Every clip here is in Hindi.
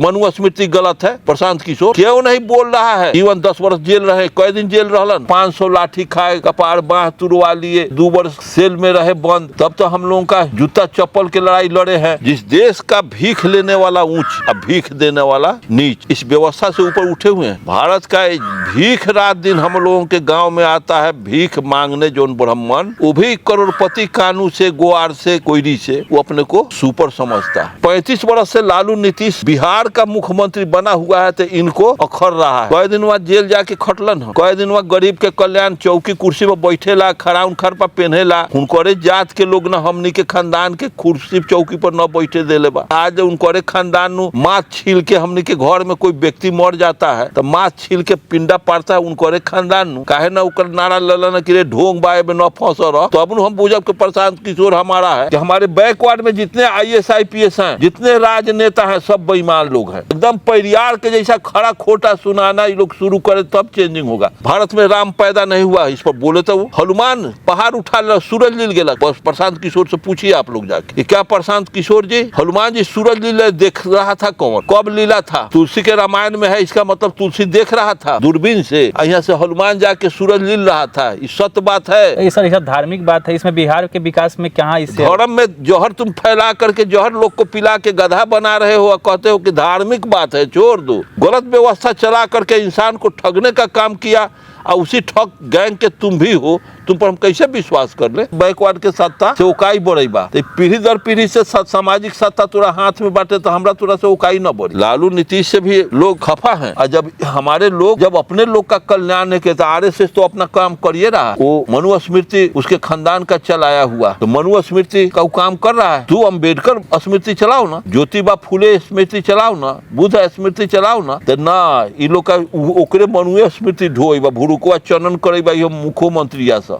मनुस्मृति गलत है। प्रशांत किशोर क्यों नहीं बोल रहा है? जीवन 10 वर्ष जेल रहे, कई दिन जेल रहलन, 500 लाठी खाए, कपार बाह तुड़वा लिए, 2 वर्ष सेल में रहे बंद, तब तो हम लोगों का जूता चप्पल की लड़ाई लड़े हैं। जिस देश का भीख लेने वाला ऊंच और भीख देने वाला नीच, इस व्यवस्था से ऊपर उठे हुए हैं। भारत का भीख रात दिन हम लोगों के गांव में आता है भीख मांगने, जोन ब्राह्मण वो भी करोड़पति कानू से, गोवार से, कोयरी से, वो अपने को सुपर समझता है। 35 वर्ष से लालू नीतीश बिहार का मुख्यमंत्री बना हुआ है तो इनको अखर रहा है। कई दिन बाद जेल जाके खटलन है, कई दिन बाद गरीब के कल्याण चौकी कुर्सी पर बैठेला, खराउन खर पर पहनेला। उनकोरे जात के लोग न हमनी के खानदान के कुर्सी चौकी पर न बैठे देले बा। आज उनकोरे खानदान नु माथ छील के, हमनी के घर में कोई व्यक्ति मर जाता है तो माथ छील के पिंडा पड़ता है उनकोरे खानदान नु। काहे ना उकर नारा ललन कि रे ढोंग बाए में न फंस रह, तो अब हम बुझब के प्रशांत किशोर हमारा है कि हमारे बैकवर्ड में जितने IAS IPS हैं, जितने राजनेता हैं, सब बेईमान लोग हैं। एकदम परियार के जैसा खड़ा खोटा सुनाना ये लोग शुरू करे तब चेंजिंग होगा। भारत में राम पैदा नहीं हुआ, इस पर बोले तो वो हनुमान पहाड़ उठा ला, सूरज लील गेला। बस प्रशांत किशोर से पूछिए आप लोग जाके, क्या प्रशांत किशोर जी, हनुमान जी सूरज लीला देख रहा था कौन, कब लीला था? तुलसी के रामायण में है, इसका मतलब तुलसी देख रहा था दूरबीन से, यहाँ से हनुमान जाके सूरज लील रहा था। ये सत्य बात है सर, ये धार्मिक बात है। इसमें बिहार के विकास में क्या इससे धर्म में जहर तुम फैला करके जहर लोग को पिला के गधा बना रहे हो और कहते हो कि धार्मिक बात है। छोड़ दो, गलत व्यवस्था चला करके इंसान को ठगने का काम किया और उसी ठग गैंग के तुम भी हो, तुम पर हम कैसे विश्वास कर ले? बैकवर्ड के सत्ता से उकाई बढ़ी बा, पीढ़ी दर पीढ़ी से सामाजिक सत्ता तोरा हाथ में बांटे तो हमरा तोरा से उकाई न बढ़ी। लालू नीतीश से भी लोग खफा हैं और जब हमारे लोग जब अपने लोग का कल्याण नहीं कहते, RSS तो अपना काम करिए रहा। वो मनुस्मृति उसके खानदान का चलाया हुआ, तो मनुस्मृति का काम कर रहा है। तू अम्बेडकर स्मृति चलाओ ना, ज्योतिबा फुले स्मृति चलाओ ना, बुद्ध स्मृति चलाओ ना, तो ना ये लोग का ओकरे मनुए स्मृति ढोई बा, भुरुकुआ चनन करे बा मुख्यमंत्री ऐसा।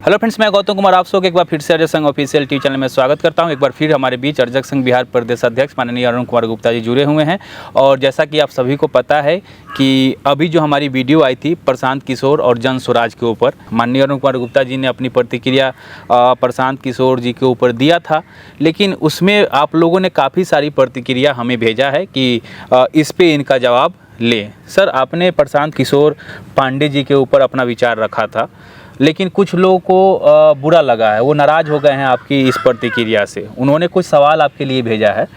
हेलो फ्रेंड्स, मैं गौतम कुमार आप सबको एक बार फिर से अर्जक संघ ऑफिशियल टीवी चैनल में स्वागत करता हूं। एक बार फिर हमारे बीच अर्जक संघ बिहार प्रदेश अध्यक्ष माननीय अरुण कुमार गुप्ता जी जुड़े हुए हैं। और जैसा कि आप सभी को पता है कि अभी जो हमारी वीडियो आई थी प्रशांत किशोर और जन स्वराज के ऊपर, माननीय अरुण कुमार गुप्ता जी ने अपनी प्रतिक्रिया प्रशांत किशोर जी के ऊपर दिया था, लेकिन उसमें आप लोगों ने काफ़ी सारी प्रतिक्रिया हमें भेजा है कि इस पर इनका जवाब ले। सर, आपने प्रशांत किशोर पांडे जी के ऊपर अपना विचार रखा था, लेकिन कुछ लोगों को बुरा लगा है, वो नाराज़ हो गए हैं आपकी इस प्रतिक्रिया से। उन्होंने कुछ सवाल आपके लिए भेजा है,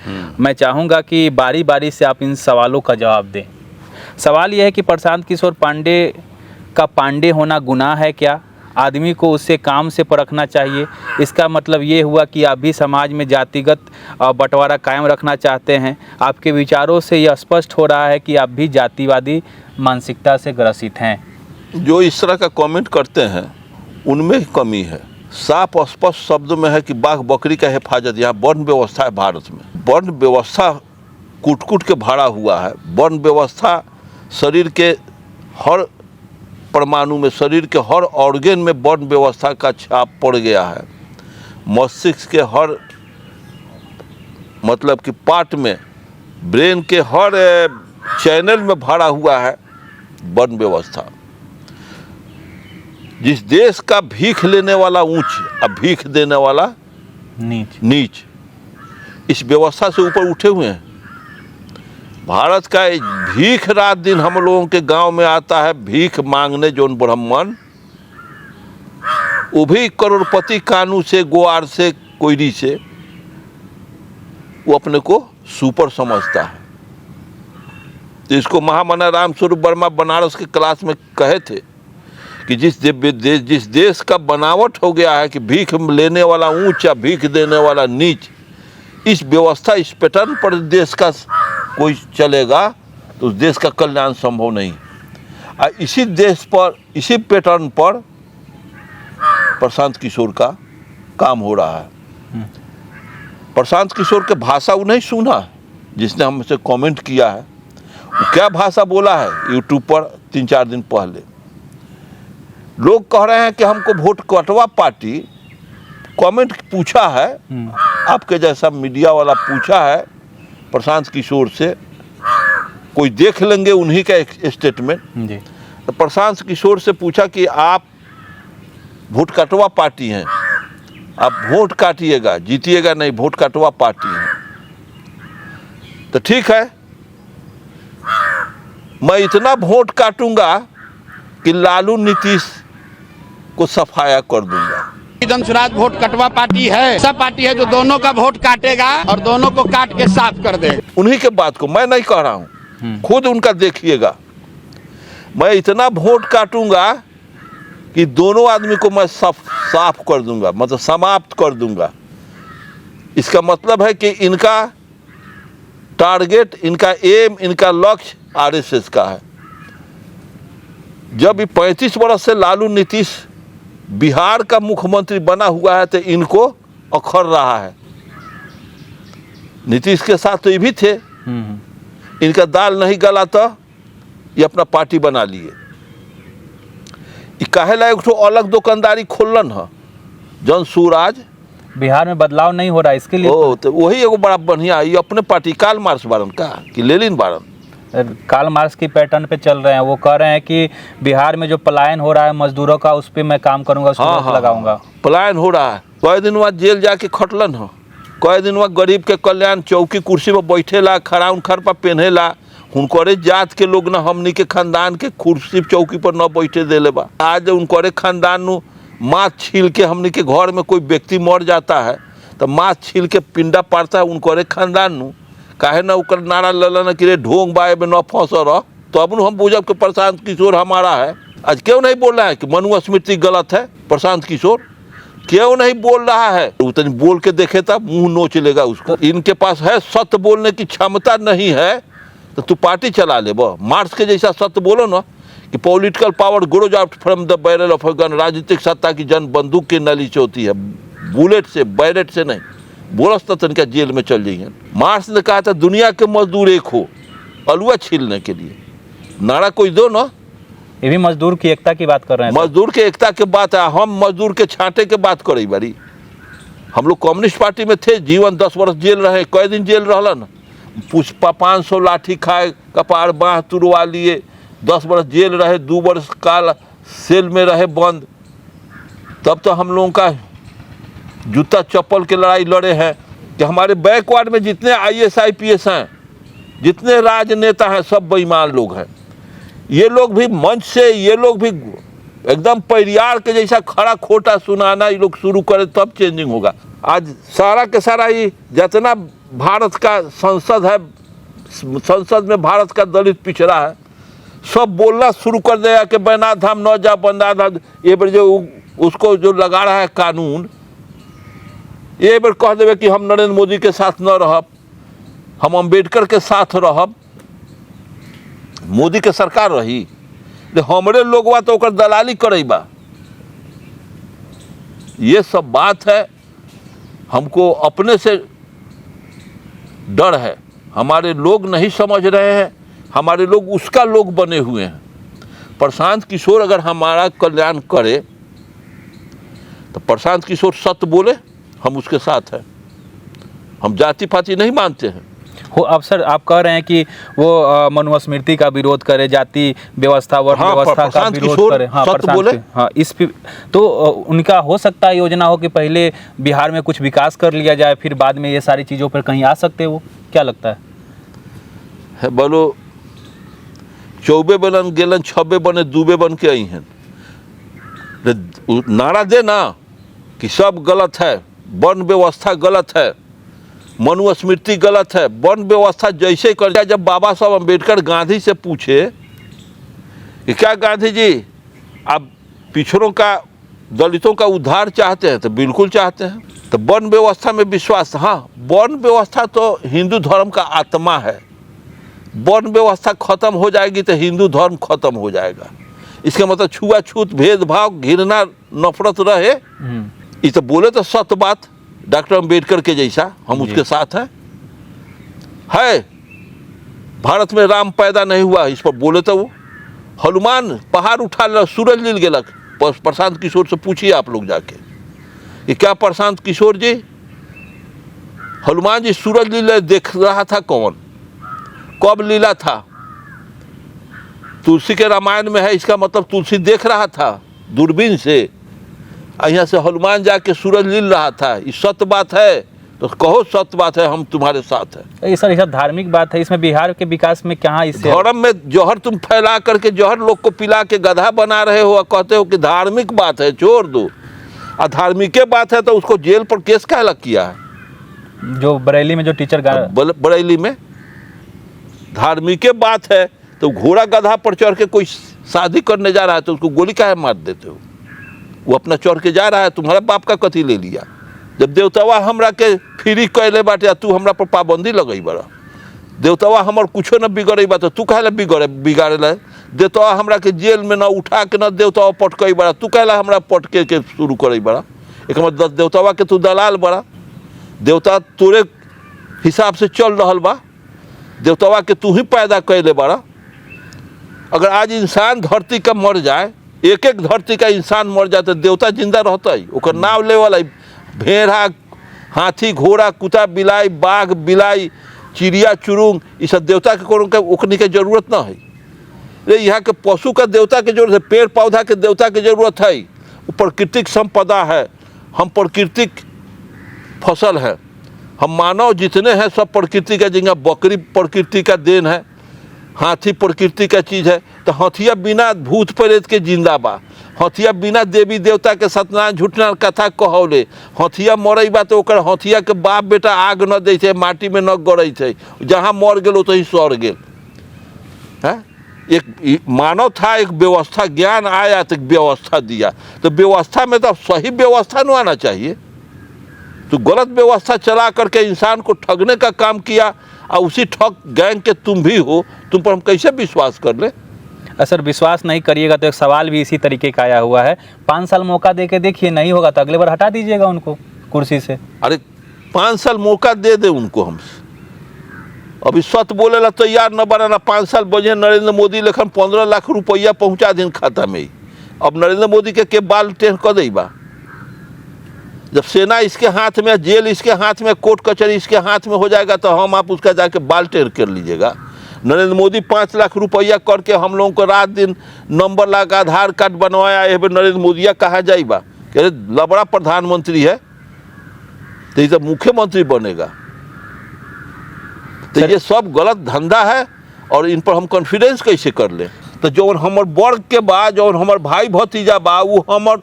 मैं चाहूँगा कि बारी बारी से आप इन सवालों का जवाब दें। सवाल यह है कि प्रशांत किशोर पांडे का पांडे होना गुनाह है क्या? आदमी को उससे काम से परखना चाहिए। इसका मतलब ये हुआ कि आप भी समाज में जातिगत बंटवारा कायम रखना चाहते हैं। आपके विचारों से यह स्पष्ट हो रहा है कि आप भी जातिवादी मानसिकता से ग्रसित हैं। जो इस तरह का कमेंट करते हैं उनमें कमी है। साफ स्पष्ट शब्दों में है कि बाघ बकरी का हिफाजत, यहाँ वर्ण व्यवस्था है भारत में। वर्ण व्यवस्था कूट कूट के भरा हुआ है। वर्ण व्यवस्था शरीर के हर परमाणु में, शरीर के हर ऑर्गेन में वर्ण व्यवस्था का छाप पड़ गया है। मस्तिष्क के हर मतलब कि पार्ट में, ब्रेन के हर चैनल में भरा हुआ है वर्ण व्यवस्था। जिस देश का भीख लेने वाला ऊंच और भीख देने वाला नीच, इस व्यवस्था से ऊपर उठे हुए हैं। भारत का भीख रात दिन हम लोगों के गांव में आता है भीख मांगने, जोन ब्राह्मण वो भी करोड़पति कानू से, गोवार से, कोयरी से, वो अपने को सुपर समझता है। तो इसको महामना राम स्वरूप वर्मा बनारस के क्लास में कहे थे कि जिस देश का बनावट हो गया है कि भीख लेने वाला ऊंचा, भीख देने वाला नीच, इस व्यवस्था, इस पैटर्न पर देश का कोई चलेगा तो उस देश का कल्याण संभव नहीं। और इसी देश पर, इसी पैटर्न पर प्रशांत किशोर का काम हो रहा है। प्रशांत किशोर के भाषा वो नहीं सुना जिसने हमसे कमेंट किया है। वो क्या भाषा बोला है यूट्यूब पर 3-4 दिन पहले। लोग कह रहे हैं कि हमको वोट कटवा पार्टी, कमेंट पूछा है आपके जैसा मीडिया वाला पूछा है प्रशांत किशोर से, कोई देख लेंगे उन्हीं का एक स्टेटमेंट। तो प्रशांत किशोर से पूछा कि आप वोट कटवा पार्टी हैं आप वोट काटिएगा, जीतिएगा नहीं, वोट काटवा पार्टी है। तो ठीक है, मैं इतना वोट काटूंगा कि लालू नीतीश को सफाया कर दूंगा। जन स्वराज वोट कटवा पार्टी है, सब पार्टी है जो दोनों का वोट काटेगा और दोनों को काट के साफ कर देगा। उन्हीं के बात को मैं नहीं कह रहा हूं, खुद उनका देखिएगा। मैं इतना वोट काटूंगा कि दोनों आदमी को मैं साफ कर दूंगा, मतलब समाप्त कर दूंगा। इसका मतलब है कि इनका टारगेट, इनका एम, इनका लक्ष्य आरएसएस का है। जब 35 वर्ष से लालू नीतीश बिहार का मुख्यमंत्री बना हुआ है तो इनको अखर रहा है। नीतीश के साथ तो ये भी थे, इनका दाल नहीं गला तो ये अपना पार्टी बना लिए। कहेला एक अलग दुकानदारी खोलन है जन स्वराज। बिहार में बदलाव नहीं हो रहा है, इसके लिए तो वही एगो बड़ा बढ़िया, ये अपने पार्टी कार्ल मार्क्स बारन का कि लेनिन बारन, कार्ल मार्क्स की पैटर्न पे चल रहे हैं। वो कह रहे हैं कि बिहार में जो पलायन हो रहा है मजदूरों का, उस पर मैं काम करूंगा, उसको रोक लगाऊंगा। पलायन हो रहा है, कई दिन बाद जेल जाके खटलन हो, कई दिन बाद गरीब के कल्याण चौकी कुर्सी पर बैठेला, खड़ा उनखर पर पहनेला। उनकरे जात के लोग ना हमनी के खानदान के कुर्सी चौकी पर न बैठे देले बा। आज उनकरे खानदान नु माथ छील के, हमनी के घर में कोई व्यक्ति मर जाता है तो माथ छील के पिंडा पड़ता है उनकरे खानदान नु। काहे ना उकर नारा ललन कि रे ढोंग बाए में न फंस रह, तो अब हम बुझब कि प्रशांत किशोर हमारा है। आज क्यों नहीं बोल रहा है कि मनु स्मृति गलत है? प्रशांत किशोर क्यों नहीं बोल रहा है? उतनी बोल के देखे तब मुंह नोच लेगा उसको। इनके पास है सत्य बोलने की क्षमता नहीं है तो तू पार्टी चला ले। वो मार्क्स के जैसा सत्य बोलो ना कि political power grows out from the barrel of a gun. राजनीतिक सत्ता की जन बंदूक के नली से होती है, बुलेट से, बैरेट से नहीं। बोलस तो तनिका जेल में चल जाइए। मार्क्स ने कहा था दुनिया के मजदूर एक हो, अलुआ छीलने के लिए नारा कोई दो ना। ये भी मजदूर की एकता की बात कर रहे हैं। मजदूर के एकता के बात है, हम मजदूर के छांटे के बात करे बारी। हम लोग कम्युनिस्ट पार्टी में थे, जीवन 10 वर्ष जेल रहे। कई दिन जेल रहलन, पुष्पा 500 लाठी खाए, कपार बाँह तुड़वा लिए, 10 वर्ष जेल रहे, 2 वर्ष काल सेल में रहे बंद। तब तो हम लोगों का जूता चप्पल की लड़ाई लड़े हैं कि हमारे बैकवर्ड में जितने IAS IPS हैं, जितने राजनेता हैं, सब बेईमान लोग हैं। ये लोग भी मंच से, ये लोग भी एकदम परियार के जैसा खड़ा खोटा सुनाना ये लोग शुरू करें तब चेंजिंग होगा। आज सारा के सारा ये जितना भारत का संसद है, संसद में भारत का दलित पिछड़ा है, सब बोलना शुरू कर देगा कि बैनाथ धाम न जा, बैनाथ धाम। ये बार जो उसको जो लगा रहा है कानून, ये बार कह देवे कि हम नरेंद्र मोदी के साथ न रहब, हम अम्बेडकर के साथ रहब। मोदी के सरकार रही, हमरे लोगवा तो ओकर दलाली करेबा। ये सब बात है, हमको अपने से डर है। हमारे लोग नहीं समझ रहे हैं, हमारे लोग उसका लोग बने हुए हैं। प्रशांत किशोर अगर हमारा कल्याण करे तो प्रशांत किशोर सत्य बोले, हम उसके साथ हैं। हम जाति पाति नहीं मानते हैं। हो अब सर आप कह रहे हैं कि वो मनुस्मृति का विरोध करे, जाति व्यवस्था, वर्ण व्यवस्था का विरोध करे। हाँ, बोले। हाँ, इस तो उनका हो सकता है योजना हो कि पहले बिहार में कुछ विकास कर लिया जाए, फिर बाद में ये सारी चीज़ों पर कहीं आ सकते हो, क्या लगता है? बोलो 24 बनन गेलन, 26 बने, 2 बन के आई हैं। नारा दे ना कि सब गलत है, वर्ण व्यवस्था गलत है, मनुस्मृति गलत है, वर्ण व्यवस्था जैसे कर जाए। जब बाबा साहब अम्बेडकर गांधी से पूछे कि क्या गांधी जी आप पिछड़ों का, दलितों का उद्धार चाहते हैं? तो बिल्कुल चाहते हैं। तो वर्ण व्यवस्था में विश्वास, हाँ, वर्ण व्यवस्था तो हिंदू धर्म का आत्मा है। वर्ण व्यवस्था खत्म हो जाएगी तो हिंदू धर्म खत्म हो जाएगा। इसका मतलब छुआछूत, भेदभाव, घृणा, नफरत रहे। ये तो बोले तो सत्य बात, डॉक्टर अम्बेडकर के जैसा, हम उसके साथ हैं। है भारत में राम पैदा नहीं हुआ, इस पर बोले तो वो हनुमान पहाड़ उठा सूरज लील गेलक। प्रशांत किशोर से पूछिए आप लोग जाके कि क्या प्रशांत किशोर जी, हनुमान जी सूरज लीला देख रहा था? कौन, कब लीला था? तुलसी के रामायण में है, इसका मतलब तुलसी देख रहा था दूरबीन से। यहाँ से हनुमान जाके सूरज लील रहा था, ये सत्य बात है तो कहो सत्य बात है, हम तुम्हारे साथ हैं। ये सर ये सब धार्मिक बात है, इसमें बिहार के विकास में कहाँ इससे धर्म में जौहर तुम फैला करके जौहर लोग को पिला के गधा बना रहे हो और कहते हो कि धार्मिक बात है, छोड़ दो। अधार्मिक बात है तो उसको जेल पर केस काहे लग किया है? जो बरेली में जो टीचर बरेली में धार्मिक बात है तो घोड़ा गधा पर चढ़ के कोई शादी करने जा रहा है तो उसको गोली काहे मार देते हो? वो अपना चढ़ के जा रहा है, तुम्हारा बाप का कथी ले लिया? जब देवतावा हमरा के फ्री कैले बाटे तू हमरा पर पाबंदी लगई बड़ा, देवतावा हमर कुछो न बिगड़े बा तो तू काहे बिगाड़े ला? देवतावा हमरा के जेल में न उठा के न देवतावा पटकई बड़ा, तू काहे हमरा पटके के शुरू करई बड़ा? एक मतलब देवतावा के तू दलाल बड़ा, देवता तोरे हिसाब से चल रहल बा, देवतावा के तू ही पैदा कैले बड़ा। अगर आज इंसान धरती का मर जाए, एक एक धरती का इंसान मर जाए तो देवता जिंदा रहता ही? ओकर नाव ले वाला भेड़ा, हाथी, घोड़ा, कुत्ता, बिलाई, बाघ, बिलाई, चिड़िया, चुरुंग, ये सब देवता के कोनो के ओखनी के जरूरत ना है। ये यहाँ के पशु का देवता के जरूरत है, पेड़ पौधा के देवता के जरूरत है। वो प्राकृतिक संपदा है, हम प्राकृतिक फसल है, हम मानव जितने हैं सब प्रकृति का। जिंगा बकरी प्रकृति का देन है, हाथी प्रकृति का चीज़ है, तो हथिया बिना भूत प्रेत के जिंदा बा, हथिया बिना देवी देवता के सत्यनारायण झूठना कथा कहौले, हथिया मरई बा तो ओकर हथिया के बाप बेटा आग न दै छै, माटी में न गड़ै छै, जहाँ मर गेल ओतही सड़ गेल है। एक मानव था, एक व्यवस्था, ज्ञान आया तो व्यवस्था दिया, तो व्यवस्था में तो सही व्यवस्था न आना चाहिए। तो गलत व्यवस्था चला करके इंसान को ठगने का काम किया और उसी ठग गैंग के तुम भी हो, तुम पर हम कैसे विश्वास कर ले? सर विश्वास नहीं करिएगा तो एक सवाल भी इसी तरीके का आया हुआ है, 5 साल मौका दे के देखिए, नहीं होगा तो अगले बार हटा दीजिएगा उनको कुर्सी से। अरे 5 साल मौका दे दे उनको, हमसे अभी सत बोले ला तैयार न बनाना। 5 साल बजे नरेंद्र मोदी लेखन 15 लाख रुपया पहुंचा दिन खाता में ही। अब नरेंद्र मोदी के बाल टेढ़ कर दे बा? जब सेना इसके हाथ में, जेल इसके हाथ में, कोर्ट कचहरी इसके हाथ में हो जाएगा तो हम आप उसका जाके बाल टेढ़ कर लीजिएगा। नरेंद्र मोदी 5 लाख रुपया करके हम लोगों को रात दिन नंबर लगा आधार कार्ड बनवाया, ये नरेंद्र मोदिया कहा जाएगा कि लबड़ा प्रधानमंत्री है तो ये तो मुख्यमंत्री बनेगा। तो ये सब गलत धंधा है और इन पर हम कॉन्फिडेंस कैसे कर ले? तो जो हमर वर्ग के बा, जो हमर भाई भतीजा बा, वो हमर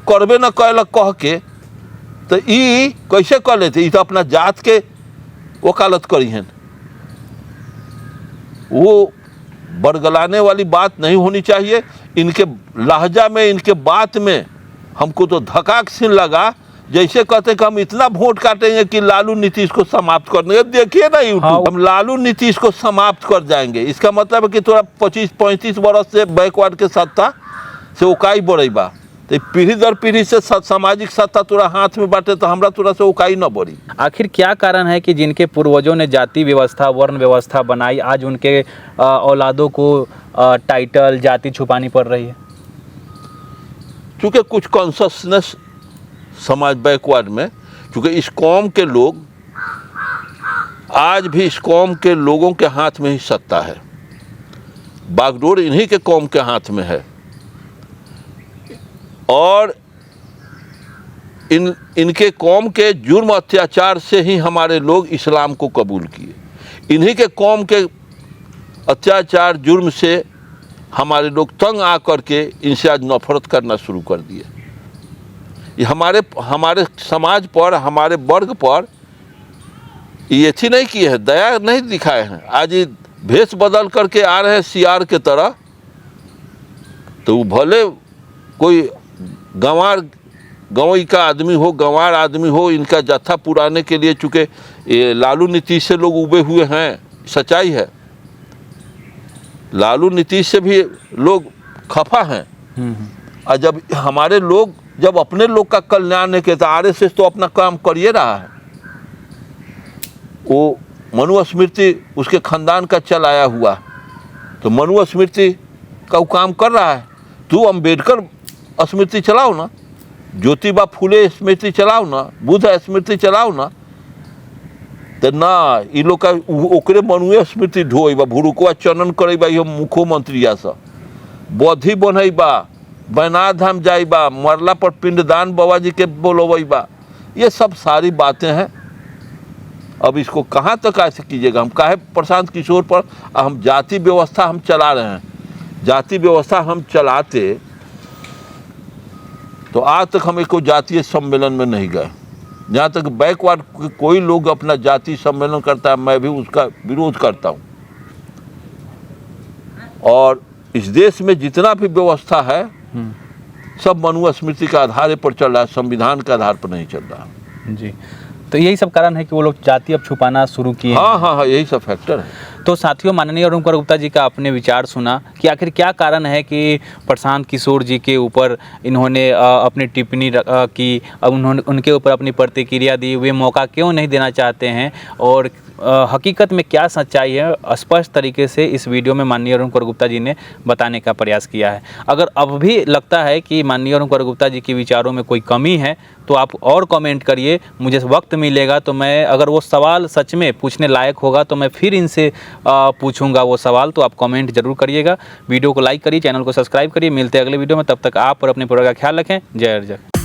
करबे न कैलक कह के, तो ई कैसे कर लेते? ई तो अपना जात के वकालत करी हैं। वो बरगलाने वाली बात नहीं होनी चाहिए। इनके लहजा में, इनके बात में हमको तो धक्का सीन लगा, जैसे कहते कि हम इतना वोट काटेंगे कि लालू नीतीश को समाप्त कर देंगे। देखिए ना यूट्यूब, हम लालू नीतीश को समाप्त कर जाएंगे। इसका मतलब है कि थोड़ा 25-35 वर्ष से बैकवर्ड के सत्ता से उकाई बढ़ी बा, तो पीढ़ी दर पीढ़ी से सामाजिक सत्ता तोरा हाथ में बांटे तो हमरा तोरा से उकाई न बढ़ी। आखिर क्या कारण है कि जिनके पूर्वजों ने जाति व्यवस्था, वर्ण व्यवस्था बनाई, आज उनके औलादों को टाइटल, जाति छुपानी पड़ रही है? चूँकि कुछ कॉन्शसनेस समाज बैकवर्ड में, चूँकि इस कौम के लोग आज भी, इस कौम के लोगों के हाथ में ही सत्ता है, बागडोर इन्हीं के कौम के हाथ में है। और इनके कौम के जुर्म अत्याचार से ही हमारे लोग इस्लाम को कबूल किए। इन्हीं के कौम के अत्याचार जुर्म से हमारे लोग तंग आकर के इनसे आज नफरत करना शुरू कर दिए। ये हमारे समाज पर, हमारे वर्ग पर ये थी नहीं किए हैं, दया नहीं दिखाए हैं। आज ये भेष बदल करके आ रहे हैं सियार के तरह, तो वो भले कोई गंवाई का आदमी हो, गंवार आदमी हो, इनका जत्था पुराने के लिए, चूँकि ये लालू नीतीश से लोग उबे हुए हैं, सच्चाई है। लालू नीतीश से भी लोग खफा हैं। और जब हमारे लोग, जब अपने लोग का कल्याण नहीं कहता, आरएसएस तो अपना काम कर ही रहा है। वो मनुस्मृति उसके खानदान का चल आया हुआ, तो मनुस्मृति का वो काम कर रहा है। तू अम्बेडकर स्मृति चलाओ ना, ज्योतिबा फुले स्मृति चलाओ ना, बुद्ध स्मृति चलाओ ना, तो ना इ लोग का ओकरे मनुए स्मृति ढोई बा, भुरुकुआ चनन करे बा, मुख्यमंत्री सा बधी बनै बा, बैनाथ धाम जाइबा, मरला पर पिंडदान बाबा जी के बोलोबा, ये सब सारी बातें हैं। अब इसको कहाँ तक ऐसे कीजिएगा। हम काहे प्रशांत किशोर पर हम जाति व्यवस्था हम चला रहे हैं, जाति व्यवस्था हम चलाते तो आज तक हम एक जातीय सम्मेलन में नहीं गए। जहाँ तक बैकवर्ड कोई लोग अपना जाति सम्मेलन करता है, मैं भी उसका विरोध करता हूँ। और इस देश में जितना भी व्यवस्था है सब मनुस्मृति के आधार पर चल रहा है, संविधान के आधार पर नहीं चल रहा है। जी, तो यही सब कारण है कि वो लोग जाति अब छुपाना शुरू किए। हाँ, यही सब फैक्टर है। तो साथियों, माननीय अरुण कुमार गुप्ता जी का आपने विचार सुना कि आखिर क्या कारण है कि प्रशांत किशोर जी के ऊपर इन्होंने अपनी टिप्पणी की, अब उन्होंने उनके ऊपर अपनी प्रतिक्रिया दी, वे मौका क्यों नहीं देना चाहते हैं और हकीकत में क्या सच्चाई है, स्पष्ट तरीके से इस वीडियो में माननीय अरुण कुमार गुप्ता जी ने बताने का प्रयास किया है। अगर अब भी लगता है कि माननीय अरुण कुमार गुप्ता जी के विचारों में कोई कमी है तो आप और कमेंट करिए, मुझे वक्त मिलेगा तो मैं, अगर वो सवाल सच में पूछने लायक होगा तो मैं फिर इनसे पूछूंगा वो सवाल। तो आप कमेंट जरूर करिएगा, वीडियो को लाइक करिए, चैनल को सब्सक्राइब करिए। मिलते हैं अगले वीडियो में, तब तक आप और अपने परिवार का ख्याल रखें। जय अर्जक।